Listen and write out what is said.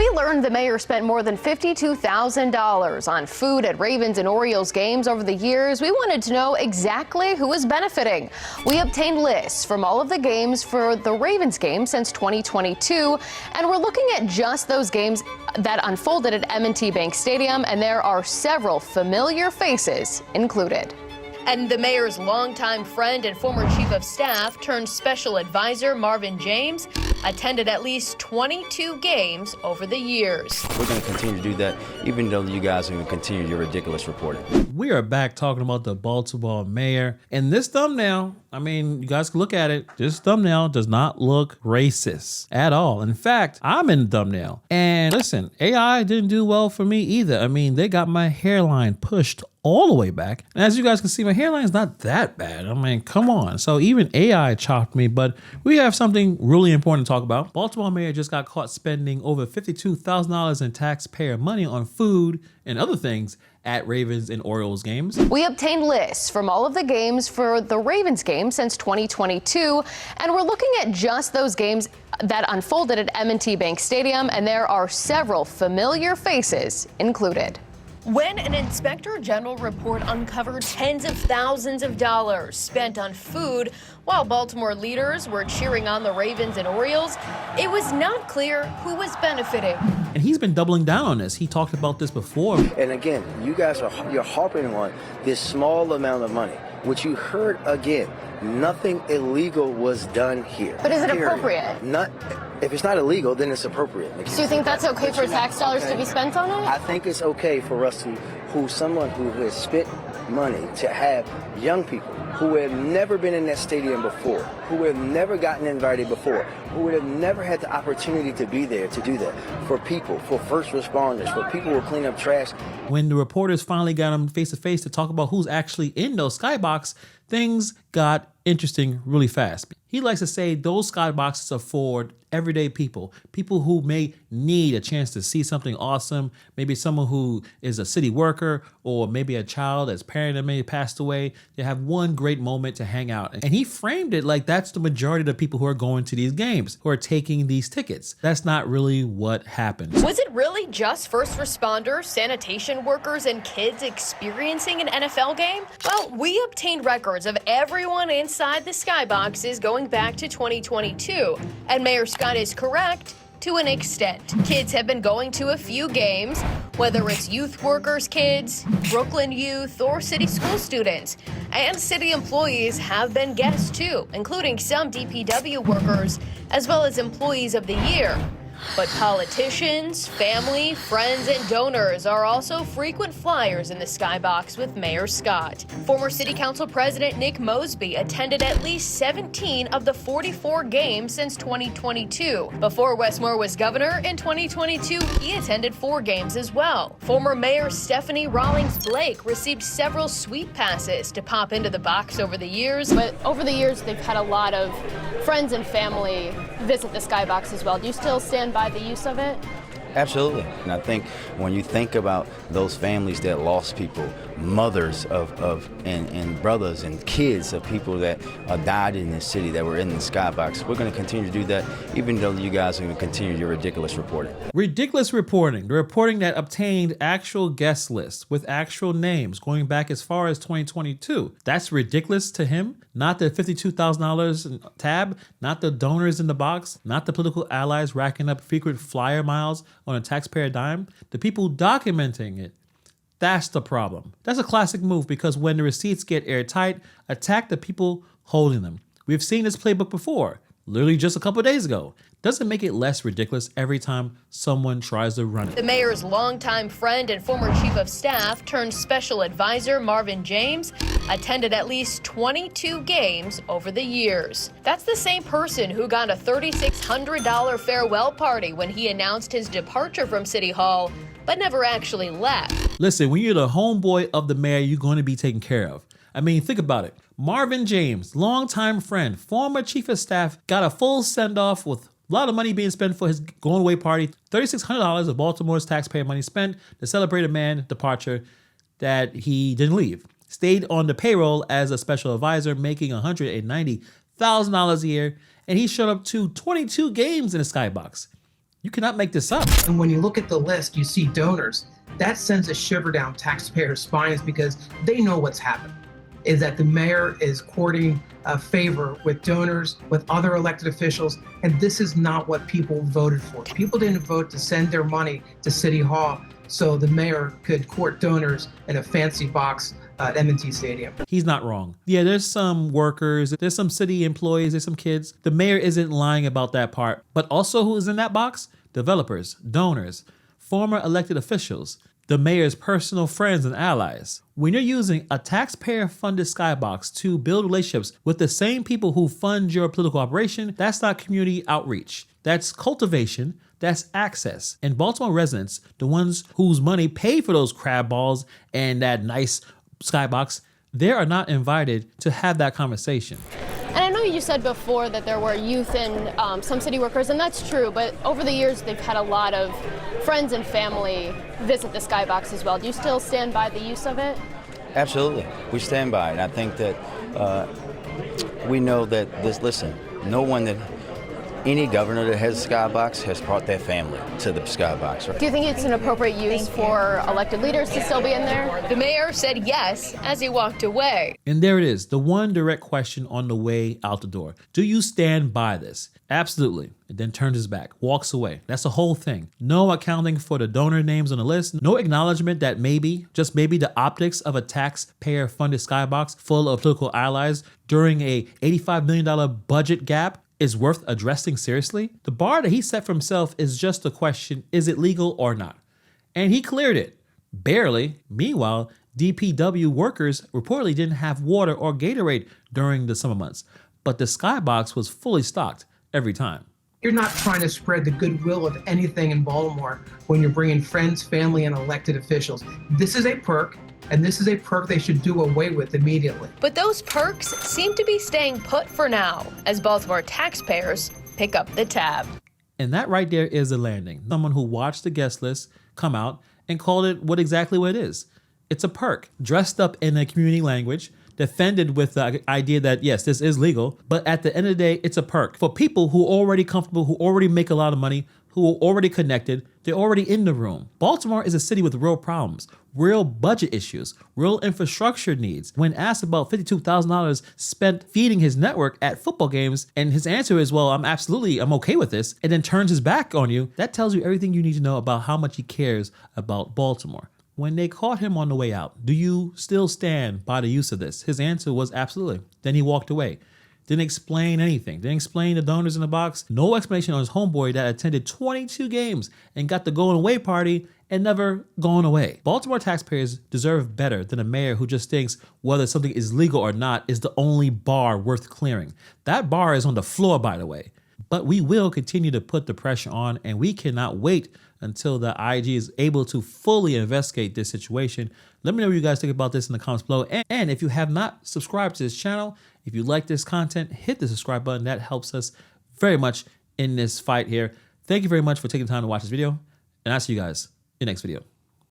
We learned the mayor spent more than $52,000 on food at Ravens and Orioles games over the years. We wanted to know exactly who is benefiting. We obtained lists from all of the games for the Ravens game since 2022, and we're looking at just those games that unfolded at M&T Bank Stadium, and there are several familiar faces included. And the mayor's longtime friend and former chief of staff turned special advisor Marvin James attended at least 22 games over the years. We're going to continue to do that, even though you guys are going to continue your ridiculous reporting. We are back talking about the Baltimore mayor. And this thumbnail, I mean, you guys can look at it. This thumbnail does not look racist at all. In fact, I'm in the thumbnail. And listen, AI didn't do well for me either. I mean, they got my hairline pushed all the way back. And as you guys can see, my hairline is not that bad. I mean, come on. So even AI chopped me, but we have something really important to talk about. Baltimore mayor just got caught spending over $52,000 in taxpayer money on food and other things at Ravens and Orioles games. We obtained lists from all of the games for the Ravens game since 2022, and we're looking at just those games that unfolded at M&T Bank Stadium, and there are several familiar faces included. When an inspector general report uncovered tens of thousands of dollars spent on food while Baltimore leaders were cheering on the Ravens and Orioles, it was not clear who was benefiting. And he's been doubling down on this. He talked about this before. And again, you're harping on this small amount of money, which you heard again. Nothing illegal was done here. But is it appropriate? If it's not illegal, then it's appropriate. So you think that's okay for tax dollars to be spent on it? I think it's okay for us someone who has spent money to have young people who have never been in that stadium before, who have never gotten invited before, who would have never had the opportunity to be there to do that, for people, for first responders, for people who clean up trash. When the reporters finally got him face to face to talk about who's actually in those skybox, things got interesting really fast. He likes to say those skyboxes are for everyday people, people who may need a chance to see something awesome, maybe someone who is a city worker, or maybe a child that's parent that may have passed away. They have one great moment to hang out. And he framed it like that's the majority of the people who are going to these games, who are taking these tickets. That's not really what happens. Was it really just first responders, sanitation workers, and kids experiencing an NFL game? Well, we obtained records of everyone inside the skyboxes going back to 2022, and Mayor Scott is correct to an extent. Kids have been going to a few games, whether it's youth workers' kids, Brooklyn youth, or city school students. And city employees have been guests too, including some DPW workers, as well as employees of the year. But politicians, family, friends, and donors are also frequent flyers in the skybox with Mayor Scott. Former City Council President Nick Mosby attended at least 17 of the 44 games since 2022. Before Westmore was governor in 2022, he attended 4 games as well. Former Mayor Stephanie Rawlings Blake received several sweet passes to pop into the box over the years. But over the years, they've had a lot of friends and family visit the skybox as well. Do you still stand by the use of it? Absolutely. And I think when you think about those families that lost people, mothers and brothers and kids of people that died in this city that were in the skybox, we're going to continue to do that, even though you guys are going to continue your ridiculous reporting. Ridiculous reporting. The reporting that obtained actual guest lists with actual names going back as far as 2022. That's ridiculous to him. Not the $52,000 tab, not the donors in the box, not the political allies racking up frequent flyer miles on a taxpayer dime. The people documenting it. That's the problem. That's a classic move, because when the receipts get airtight, attack the people holding them. We've seen this playbook before, literally just a couple of days ago. Doesn't make it less ridiculous every time someone tries to run it. The mayor's longtime friend and former chief of staff turned special advisor Marvin James attended at least 22 games over the years. That's the same person who got a $3,600 farewell party when he announced his departure from City Hall, but never actually left. Listen, when you're the homeboy of the mayor, you're going to be taken care of. I mean, think about it. Marvin James, longtime friend, former chief of staff, got a full send-off with a lot of money being spent for his going away party. $3,600 of Baltimore's taxpayer money spent to celebrate a man's departure that he didn't leave. Stayed on the payroll as a special advisor, making $190,000 a year, and he showed up to 22 games in the skybox. You cannot make this up. And when you look at the list, you see donors. That sends a shiver down taxpayers' spines because they know what's happened, is that the mayor is courting favor with donors, with other elected officials, and this is not what people voted for. People didn't vote to send their money to City Hall so the mayor could court donors in a fancy box at M&T Stadium. He's not wrong. Yeah, there's some workers, there's some city employees, there's some kids. The mayor isn't lying about that part. But also who is in that box? Developers, donors, former elected officials, the mayor's personal friends and allies. When you're using a taxpayer-funded Skybox to build relationships with the same people who fund your political operation, that's not community outreach. That's cultivation, that's access. And Baltimore residents, the ones whose money paid for those crab balls and that nice Skybox, they are not invited to have that conversation. And I know you said before that there were youth and some city workers, and that's true, but over the years they've had a lot of friends and family visit the Skybox as well. Do you still stand by the use of it? Absolutely. We stand by it. I think that we know that any governor that has a Skybox has brought their family to the Skybox. Right? Do you think it's an appropriate use for elected leaders to still be in there? The mayor said yes as he walked away. And there it is, the one direct question on the way out the door. Do you stand by this? Absolutely. And then turns his back, walks away. That's the whole thing. No accounting for the donor names on the list. No acknowledgement that maybe, just maybe, the optics of a taxpayer-funded Skybox full of political allies during a $85 million budget gap is worth addressing seriously. The bar that he set for himself is just the question, is it legal or not? And he cleared it, barely. Meanwhile, DPW workers reportedly didn't have water or Gatorade during the summer months, but the Skybox was fully stocked every time. You're not trying to spread the goodwill of anything in Baltimore when you're bringing friends, family, and elected officials. This is a perk, and this is a perk they should do away with immediately. But those perks seem to be staying put for now as Baltimore taxpayers pick up the tab. And that right there is a landing. Someone who watched the guest list come out and called it exactly what it is. It's a perk, dressed up in a community language, defended with the idea that, yes, this is legal, but at the end of the day, it's a perk for people who are already comfortable, who already make a lot of money, who are already connected, they're already in the room. Baltimore is a city with real problems, real budget issues, real infrastructure needs. When asked about $52,000 spent feeding his network at football games, and his answer is, well, I'm okay with this, and then turns his back on you, that tells you everything you need to know about how much he cares about Baltimore. When they caught him on the way out, do you still stand by the use of this? His answer was absolutely. Then he walked away. Didn't explain anything. Didn't explain the donors in the box. No explanation on his homeboy that attended 22 games and got the going away party and never gone away. Baltimore taxpayers deserve better than a mayor who just thinks whether something is legal or not is the only bar worth clearing. That bar is on the floor, by the way. But we will continue to put the pressure on, and we cannot wait until the IG is able to fully investigate this situation. Let me know what you guys think about this in the comments below. And if you have not subscribed to this channel, if you like this content, hit the subscribe button. That helps us very much in this fight here. Thank you very much for taking the time to watch this video, and I'll see you guys in the next video.